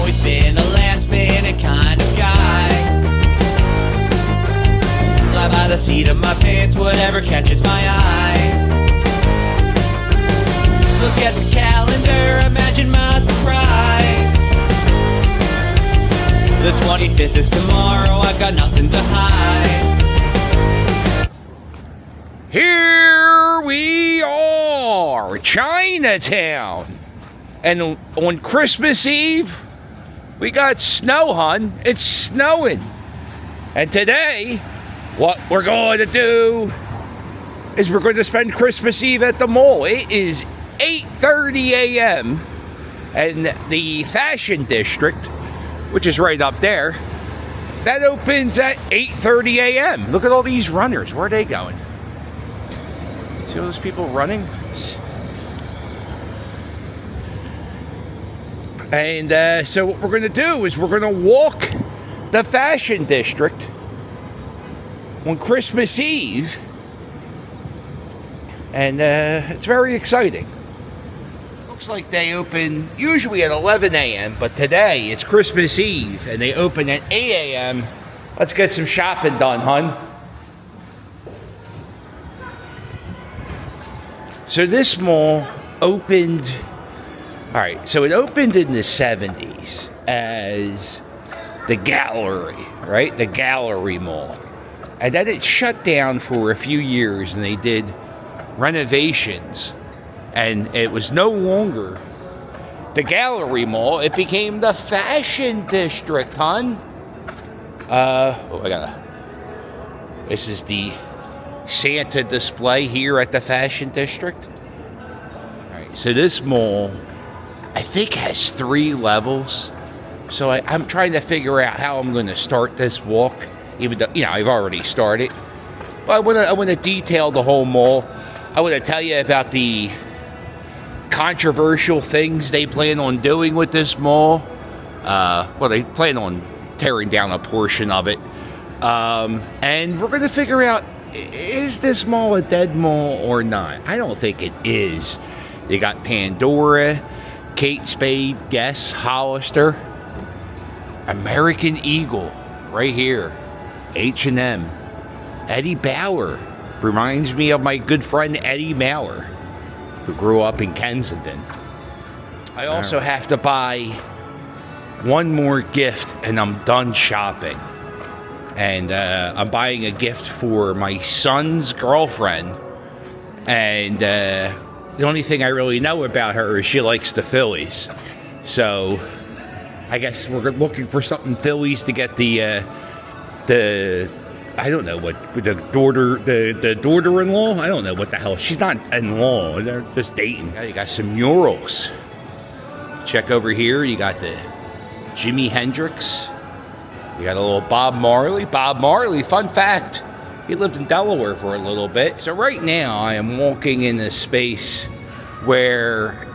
always been a last minute kind of guy. Fly by the seat of my pants, whatever catches my eye. Look at the calendar, imagine my surprise. The 25th is tomorrow, I've got nothing to hide. Here we are, Chinatown. And on Christmas Eve, we got snow, hun. It's snowing. And today, what we're going to do is we're going to spend Christmas Eve at the mall. It is 8:30 a.m. and the Fashion District, which is right up there, that opens at 8:30 a.m. Look at all these runners. Where are they going? See all those people running? And so what we're going to do is we're going to walk the Fashion District on Christmas Eve. And it's very exciting. Looks like they open usually at 11 a.m., but today it's Christmas Eve and they open at 8 a.m. Let's get some shopping done, hun. So this mall opened, all right, so it opened in the 70s as the Gallery, right? The Gallery Mall. And then it shut down for a few years and they did renovations. And it was no longer the Gallery Mall. It became the Fashion District, hun. This is the Santa display here at the Fashion District. All right, so this mall, I think, has 3 levels. So I'm trying to figure out how I'm going to start this walk, even though, I've already started. But I want to detail the whole mall. I want to tell you about the controversial things they plan on doing with this mall. They plan on tearing down a portion of it. And we're going to figure out, is this mall a dead mall or not? I don't think it is. They got Pandora, Kate Spade, Guess, Hollister, American Eagle, right here, H&M, Eddie Bauer. Reminds me of my good friend Eddie Bauer, who grew up in Kensington. I also have to buy one more gift and I'm done shopping. And I'm buying a gift for my son's girlfriend. And the only thing I really know about her is she likes the Phillies. So I guess we're looking for something Phillies to get the I don't know what, the daughter-in-law? I don't know what the hell. She's not in-law. They're just dating. You got some murals. Check over here. You got the Jimi Hendrix. You got a little Bob Marley. Bob Marley, fun fact, he lived in Delaware for a little bit. So right now I am walking in a space where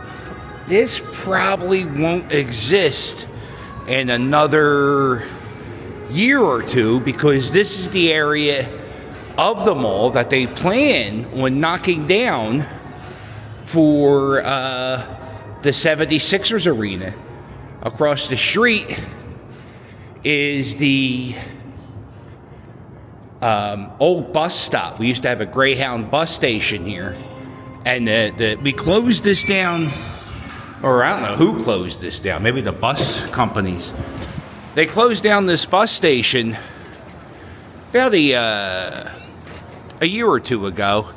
this probably won't exist in another year or two, because this is the area of the mall that they plan on knocking down for the 76ers arena. Across the is the old bus stop. We used to have a Greyhound bus station here, and we closed this down, or I don't know who closed this down, maybe the bus companies. They closed down this bus station about a year or two ago,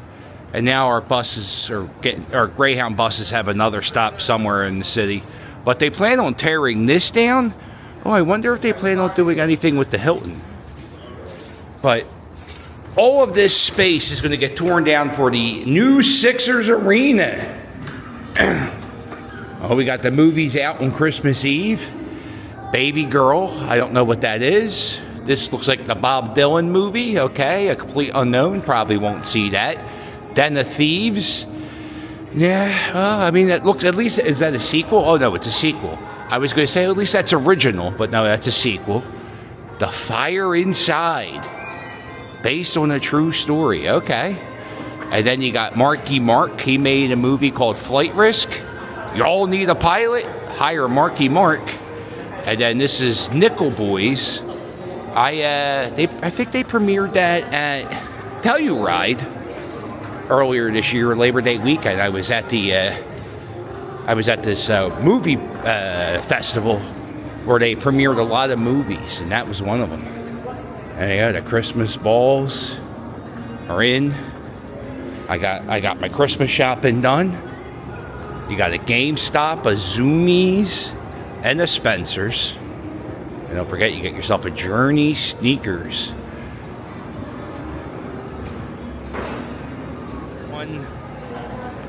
and now our Greyhound buses have another stop somewhere in the city. But they plan on tearing this down. Oh, I wonder if they plan on doing anything with the Hilton. But all of this space is going to get torn down for the new Sixers arena. Oh, we got the movies out on Christmas Eve. Baby Girl, I don't know what that is. This looks like the Bob Dylan movie. Okay, a complete unknown. Probably won't see that. Den of Thieves. Yeah, well, I mean, it looks, at least, is that a sequel? Oh, no, it's a sequel. I was going to say, at least that's original, but no, that's a sequel. The Fire Inside, based on a true story. Okay. And then you got Marky Mark. He made a movie called Flight Risk. You all need a pilot? Hire Marky Mark. And then this is Nickel Boys. I think they premiered that at Telluride earlier this year, Labor Day weekend. I was at this movie festival where they premiered a lot of movies, and that was one of them. And yeah, the Christmas balls are in. I got my Christmas shopping done. You got a GameStop, a Zoomies, and a Spencer's. And don't forget, you get yourself a Journey sneakers.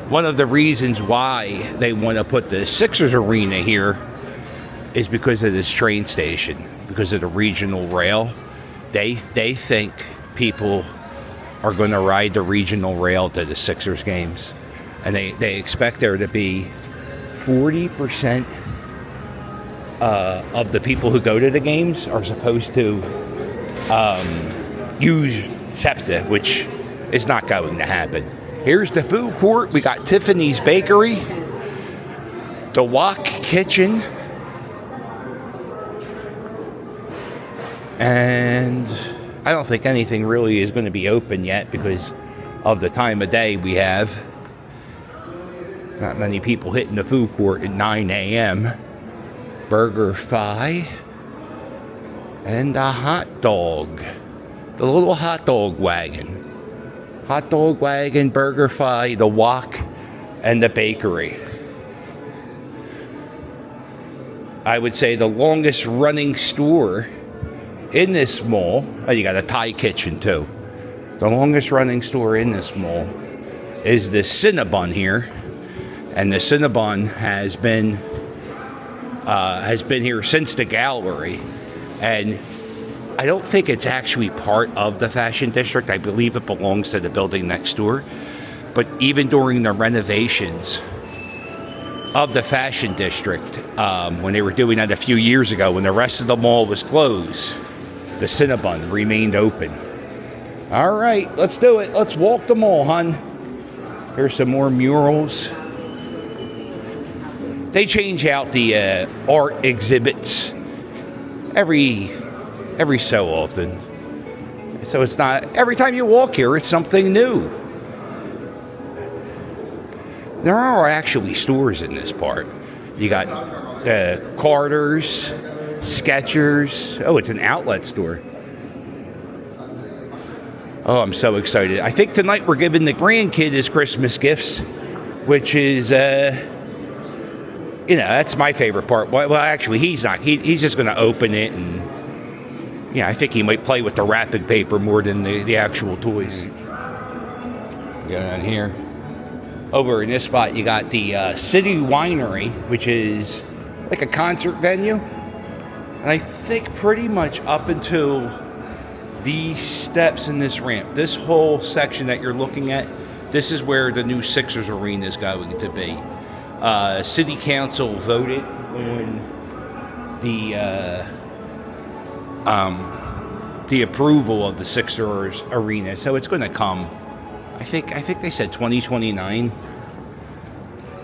One of the reasons why they want to put the Sixers arena here is because of this train station, because of the regional rail. They think people are going to ride the regional rail to the Sixers games. And they expect there to be 40% of the people who go to the games are supposed to use SEPTA, which is not going to happen. Here's the food court. We got Tiffany's Bakery, the Wok Kitchen, and I don't think anything really is going to be open yet because of the time of day we have. Not many people hitting the food court at 9 a.m. Burger Fi and a hot dog. The little hot dog wagon. Hot dog wagon, Burger Fi, the Wok, and the bakery. I would say the longest running store in this mall. Oh, you got a Thai kitchen too. The longest running store in this mall is the Cinnabon here. And the Cinnabon has been here since the gallery, and I don't think it's actually part of the Fashion District. I believe it belongs to the building next door. But even during the renovations of the Fashion District, when they were doing that a few years ago, when the rest of the mall was closed, the Cinnabon remained open. All right, let's do it. Let's walk the mall, hon. Here's some more murals. They change out the art exhibits every so often. So it's not, every time you walk here, it's something new. There are actually stores in this part. You got Carter's, Skechers. Oh, it's an outlet store. Oh, I'm so excited. I think tonight we're giving the grandkid his Christmas gifts, which is... that's my favorite part. Well, actually, he's not. He's just going to open it, and I think he might play with the wrapping paper more than the actual toys. Go down here. Over in this spot, you got the City Winery, which is like a concert venue. And I think pretty much up until these steps in this ramp, this whole section that you're looking at, this is where the new Sixers arena is going to be. City Council voted on the approval of the Sixers arena, so it's going to come. I think they said 2029.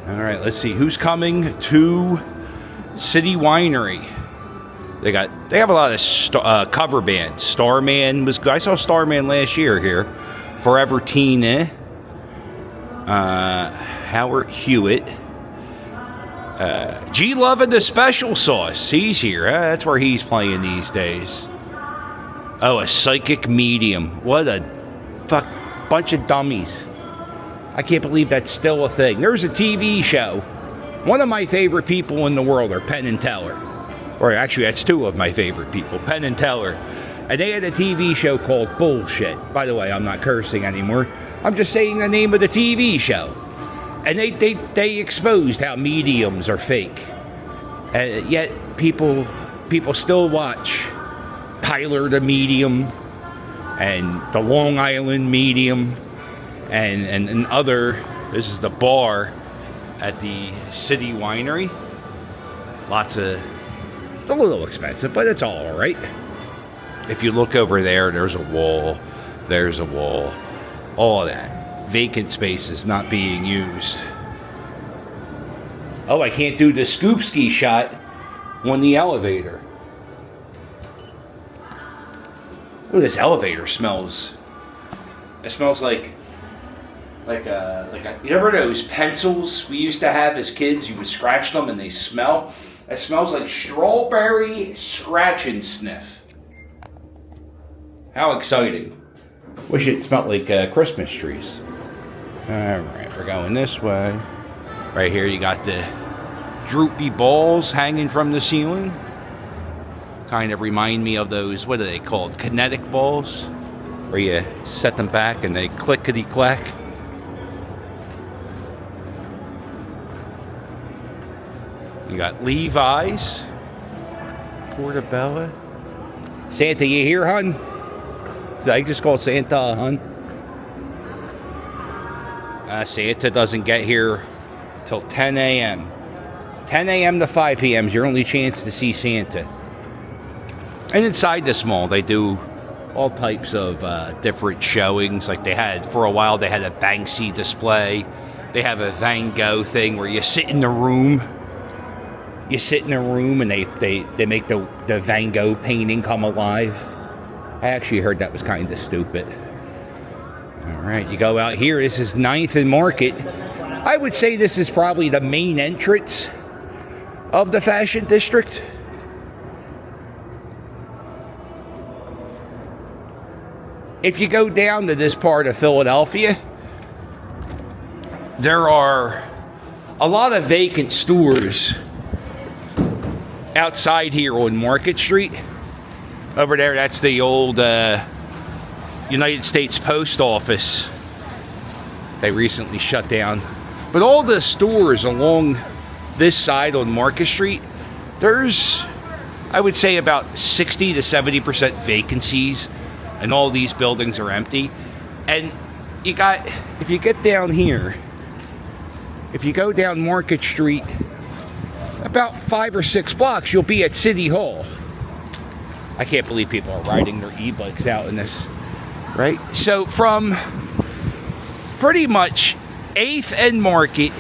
All right, let's see who's coming to City Winery. They have a lot of cover bands. Starman was. I saw Starman last year here. Forever Tina. Howard Hewitt. G Love and the Special Sauce. He's here. That's where he's playing these days. Oh, a psychic medium. What a bunch of dummies. I can't believe that's still a thing. There's a TV show. One of my favorite people in the world are Penn and Teller. Or actually, that's two of my favorite people, Penn and Teller. And they had a TV show called Bullshit. By the way, I'm not cursing anymore. I'm just saying the name of the TV show. And they exposed how mediums are fake. Yet people still watch Tyler the Medium and the Long Island Medium and other. This is the bar at the City Winery. It's a little expensive, but it's all right. If you look over there, there's a wall. There's a wall. All of that. Vacant spaces not being used. Oh, I can't do the scoop ski shot on the elevator. Oh, this elevator smells. It smells like you ever those pencils we used to have as kids? You would scratch them and they smell. It smells like strawberry scratch and sniff. How exciting! Wish it smelled like Christmas trees. All right, we're going this way. Right here, you got the droopy balls hanging from the ceiling. Kind of remind me of those, what are they called? Kinetic balls? Where you set them back and they clickety-clack. You got Levi's. Portobello. Santa, you here, hun? Did I just call Santa, hun? Santa doesn't get here till 10 a.m. 10 a.m. to 5 p.m. is your only chance to see Santa. And inside this mall, they do all types of different showings. Like they had, for a while, they had a Banksy display. They have a Van Gogh thing where you sit in the room. You sit in a room and they make the Van Gogh painting come alive. I actually heard that was kind of stupid. All right, you go out here. This is 9th and Market. I would say this is probably the main entrance of the fashion district. If you go down to this part of Philadelphia, there are a lot of vacant stores outside here on Market Street. Over there, that's the old United States Post Office. They recently shut down. But all the stores along this side on Market Street, there's, I would say, about 60 to 70% vacancies. And all these buildings are empty. And you got, if you get down here, if you go down Market Street, about 5 or 6 blocks, you'll be at City Hall. I can't believe people are riding their e-bikes out in this, right? So from pretty much 8th and Market,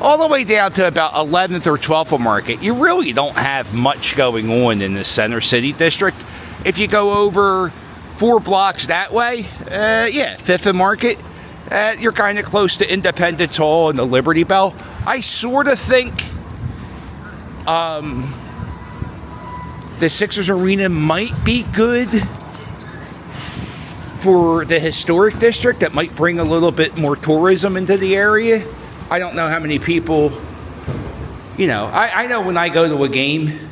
all the way down to about 11th or 12th and Market, you really don't have much going on in the Center City District. If you go over 4 blocks that way, 5th and Market, you're kind of close to Independence Hall and the Liberty Bell. I sort of think the Sixers Arena might be good for the historic district. That might bring a little bit more tourism into the area. I don't know how many people, you know, I know when I go to a game,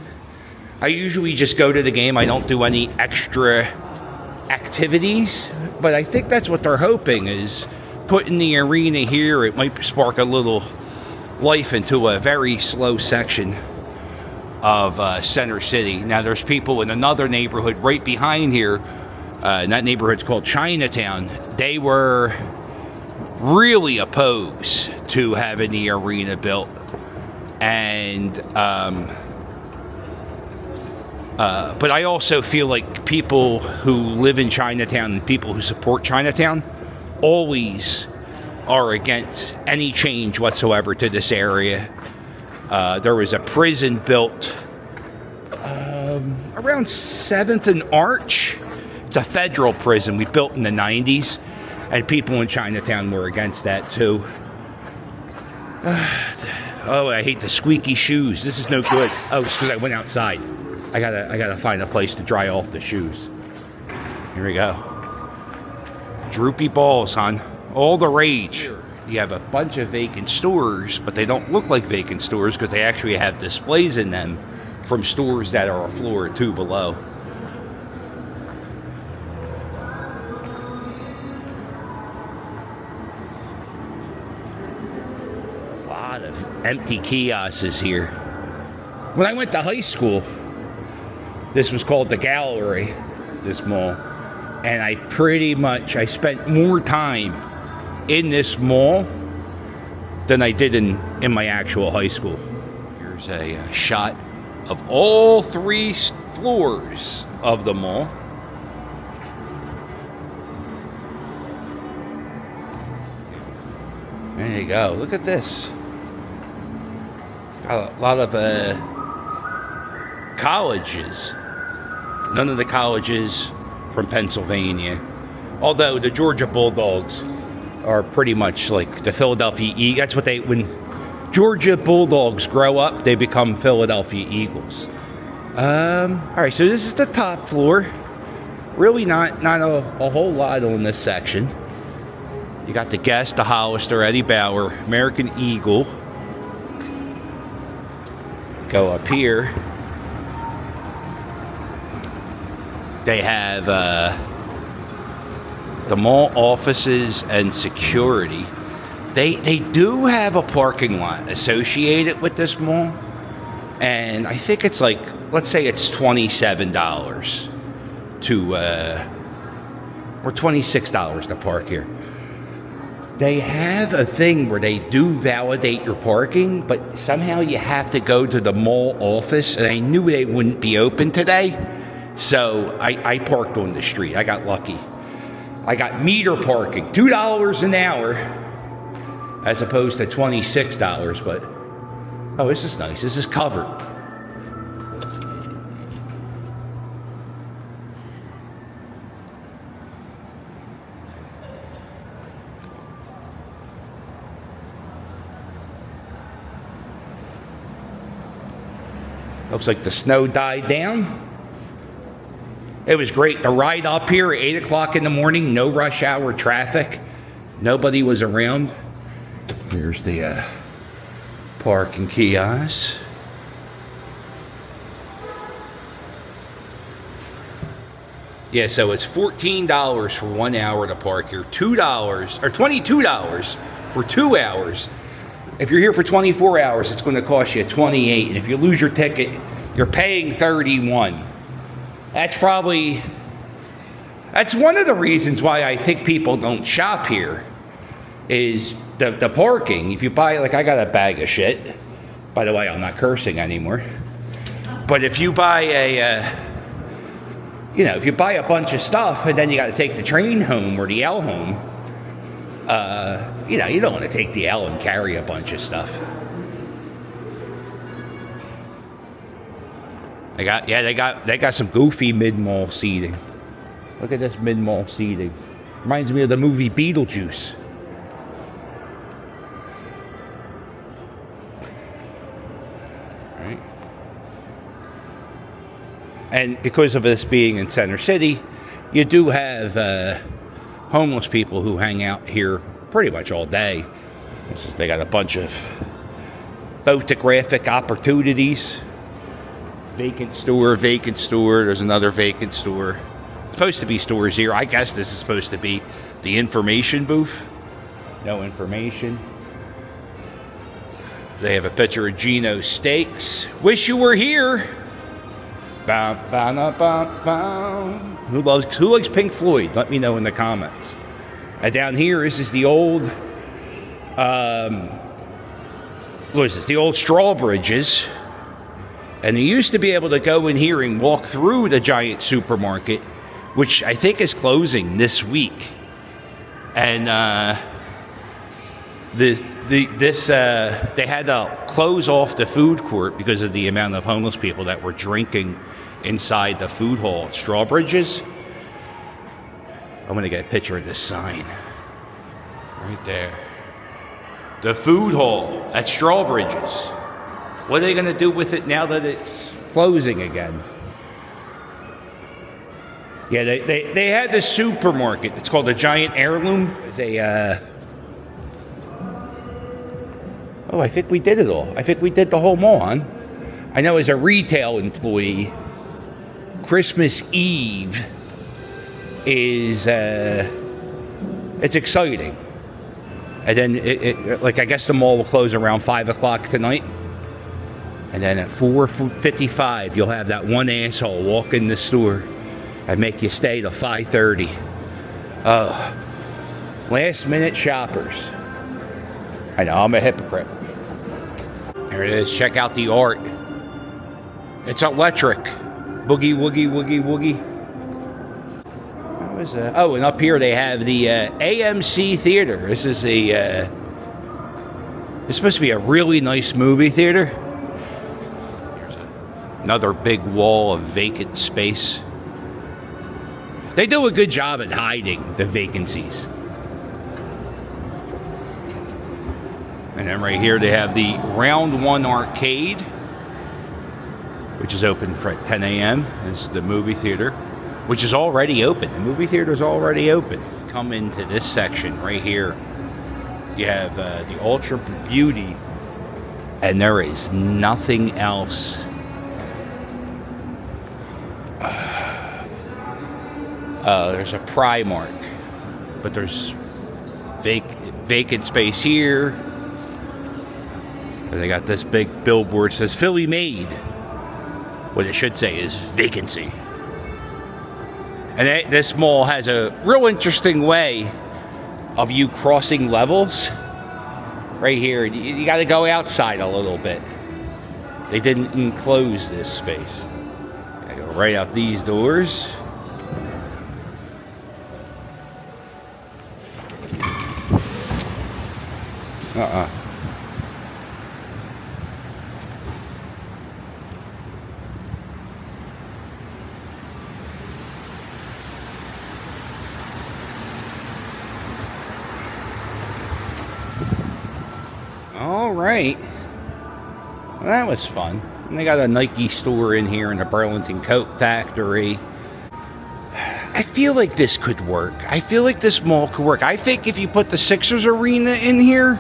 I usually just go to the game. I don't do any extra activities, but I think that's what they're hoping, is putting the arena here. It might spark a little life into a very slow section of Center City. Now there's people in another neighborhood right behind here, and that neighborhood's called Chinatown. They were really opposed to having the arena built, and but I also feel like people who live in Chinatown and people who support Chinatown always are against any change whatsoever to this area. There was a prison built around 7th and Arch. It's a federal prison we built in the 90s, and people in Chinatown were against that too. Oh, I hate the squeaky shoes. This is no good. Oh, it's because I went outside. I gotta find a place to dry off the shoes. Here we go. Droopy balls, hon. All the rage. You have a bunch of vacant stores, but they don't look like vacant stores because they actually have displays in them from stores that are a floor or two below. A lot of empty kiosks here. When I went to high school, this was called the Gallery, this mall. And I spent more time in this mall than I did in my actual high school. Here's a shot of all 3 floors of the mall. There you go. Look at this. Got a lot of colleges. None of the colleges from Pennsylvania. Although the Georgia Bulldogs are pretty much like the Philadelphia Eagles. That's what they, when Georgia Bulldogs grow up, they become Philadelphia Eagles. All right, so this is the top floor. Really not a whole lot on this section. You got the Guest, the Hollister, Eddie Bauer, American Eagle. Go up here. They have the mall offices and security. They do have a parking lot associated with this mall. And I think it's like, let's say it's $27 to, or $26 to park here. They have a thing where they do validate your parking, but somehow you have to go to the mall office, and I knew they wouldn't be open today, so I parked on the street. I got lucky. I got meter parking, $2 an hour, as opposed to $26, but, oh, this is nice. This is covered. Looks like the snow died down. It was great. The ride up here at 8 o'clock in the morning, no rush hour traffic. Nobody was around. Here's the parking kiosk. Yeah, so it's $14 for 1 hour to park here. $2 or $22 for 2 hours. If you're here for 24 hours, it's going to cost you $28. And if you lose your ticket, you're paying $31. That's one of the reasons why I think people don't shop here is the parking. If you buy, like, I got a bag of shit. By the way, I'm not cursing anymore. But if you buy if you buy a bunch of stuff and then you got to take the train home or the L home, you don't want to take the L and carry a bunch of stuff. They got some goofy mid-mall seating. Look at this mid-mall seating. Reminds me of the movie Beetlejuice. Right. And because of this being in Center City, you do have homeless people who hang out here pretty much all day. They got a bunch of photographic opportunities. Vacant store. There's another vacant store. It's supposed to be stores here. I guess this is supposed to be the information booth. No information. They have a picture of Gino's Steaks. Wish you were here. Who likes Pink Floyd? Let me know in the comments. And down here, this is the old, what is this? The old Strawbridges. And you used to be able to go in here and walk through the giant supermarket, which I think is closing this week. And they had to close off the food court because of the amount of homeless people that were drinking inside the food hall at Strawbridges. I'm going to get a picture of this sign. Right there. The food hall at Strawbridges. What are they going to do with it now that it's closing again? Yeah, they had this supermarket. It's called the Giant Heirloom. It's a... Oh, I think we did it all. I think we did the whole mall, huh? I know as a retail employee, Christmas Eve is... it's exciting. And then, I guess the mall will close around 5 o'clock tonight. And then at 4:55, you'll have that one asshole walk in the store and make you stay till 5:30. Oh, last minute shoppers. I know, I'm a hypocrite. There it is. Check out the art. It's electric. Boogie, woogie, woogie, woogie. What was that? Oh, and up here they have the AMC Theater. This is it's supposed to be a really nice movie theater. Another big wall of vacant space. They do a good job at hiding the vacancies. And then right here they have the Round 1 Arcade, which is open for 10 a.m. This is the movie theater, which is already open. The movie theater is already open. Come into this section right here. You have the Ultra Beauty, and there is nothing else. There's a Primark, but there's vacant space here. And they got this big billboard that says Philly made. What it should say is vacancy. And this mall has a real interesting way of you crossing levels. Right here, you got to go outside a little bit. They didn't enclose this space. I go right out these doors. All right. Well, that was fun. And they got a Nike store in here and a Burlington Coat Factory. I feel like this could work. I feel like this mall could work. I think if you put the Sixers arena in here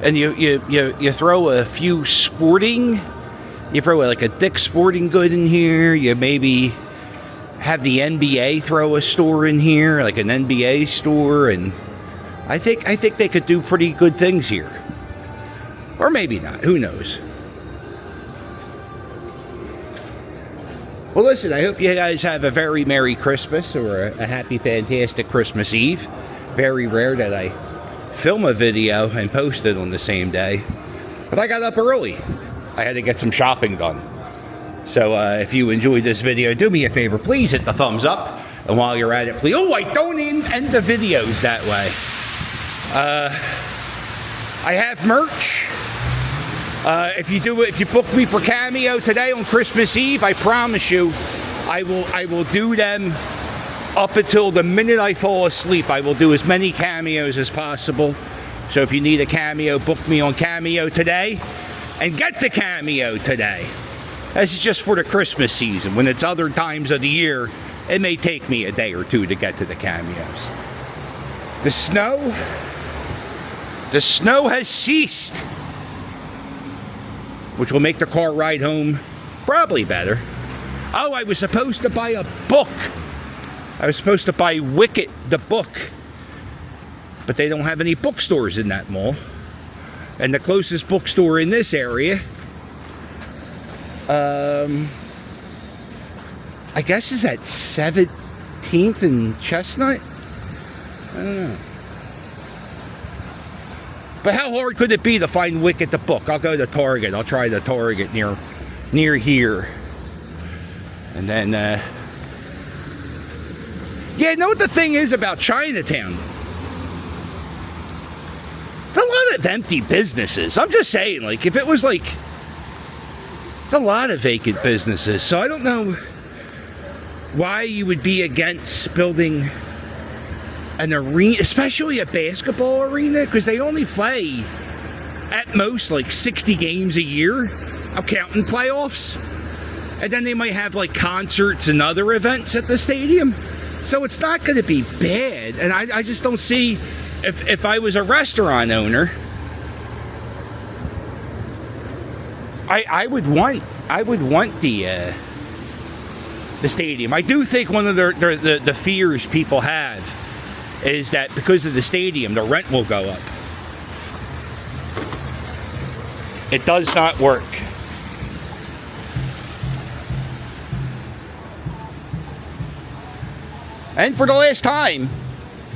and you throw a few sporting, you throw like a Dick's Sporting Good in here, you maybe have the NBA throw a store in here, like an NBA store, and I think they could do pretty good things here. Or maybe not. Who knows? Well, listen, I hope you guys have a very Merry Christmas or a happy, fantastic Christmas Eve. Very rare that I film a video and post it on the same day. But I got up early. I had to get some shopping done. So if you enjoyed this video, do me a favor. Please hit the thumbs up. And while you're at it, please... Oh, I don't end the videos that way. I have merch. If you book me for Cameo today on Christmas Eve, I promise you, I will do them up until the minute I fall asleep. I will do as many cameos as possible. So if you need a cameo, book me on Cameo today, and get the Cameo today. This is just for the Christmas season. When it's other times of the year, it may take me a day or two to get to the cameos. The snow has ceased, which will make the car ride home probably better. Oh, I was supposed to buy a book. I was supposed to buy Wicked, the book. But they don't have any bookstores in that mall. And the closest bookstore in this area, I guess is at 17th and Chestnut? I don't know. But how hard could it be to find Wicked the book? I'll go to Target. I'll try the Target near here. And then, yeah, you know what the thing is about Chinatown? It's a lot of empty businesses. I'm just saying, like, if it was like... It's a lot of vacant businesses. So I don't know why you would be against building an arena, especially a basketball arena, because they only play at most like 60 games a year. I'm counting playoffs. And then they might have like concerts and other events at the stadium. So it's not going to be bad. And I just don't see, if I was a restaurant owner, I would want the stadium. I do think one of the fears people have is that because of the stadium, the rent will go up. It does not work. And for the last time,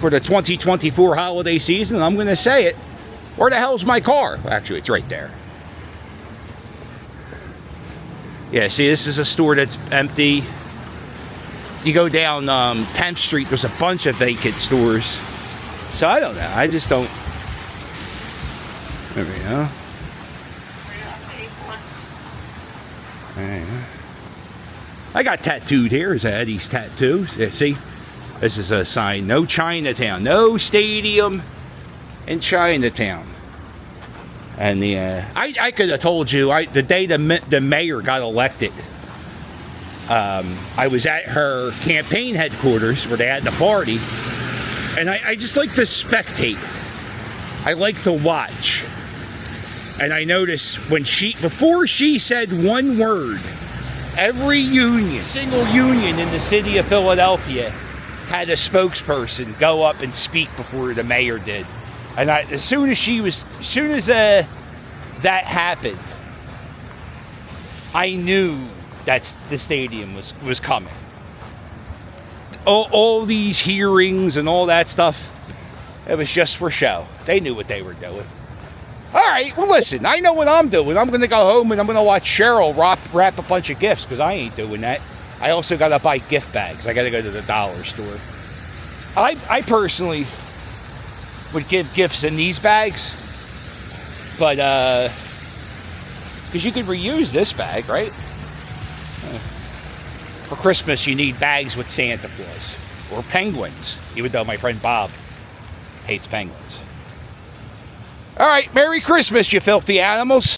for the 2024 holiday season, I'm going to say it, where the hell's my car? Actually, it's right there. Yeah, see, this is a store that's empty. You go down 10th Street, there's a bunch of vacant stores. So I don't know. I just don't. There we go. There you go. I got tattooed here. Is Eddie's tattoos. See? This is a sign. No Chinatown. No stadium in Chinatown. And I could have told you, the day the mayor got elected, I was at her campaign headquarters where they had the party. And I just like to spectate. I like to watch. And I noticed before she said one word, every single union in the city of Philadelphia had a spokesperson go up and speak before the mayor did. And as soon as that happened, I knew that the stadium was coming. All these hearings and all that stuff, it was just for show. They knew what they were doing. All right, well, listen, I know what I'm doing. I'm going to go home and I'm going to watch Cheryl wrap a bunch of gifts, because I ain't doing that. I also got to buy gift bags. I got to go to the dollar store. I personally would give gifts in these bags, but because you could reuse this bag, right? For Christmas, you need bags with Santa Claus or penguins, even though my friend Bob hates penguins. All right, Merry Christmas, you filthy animals.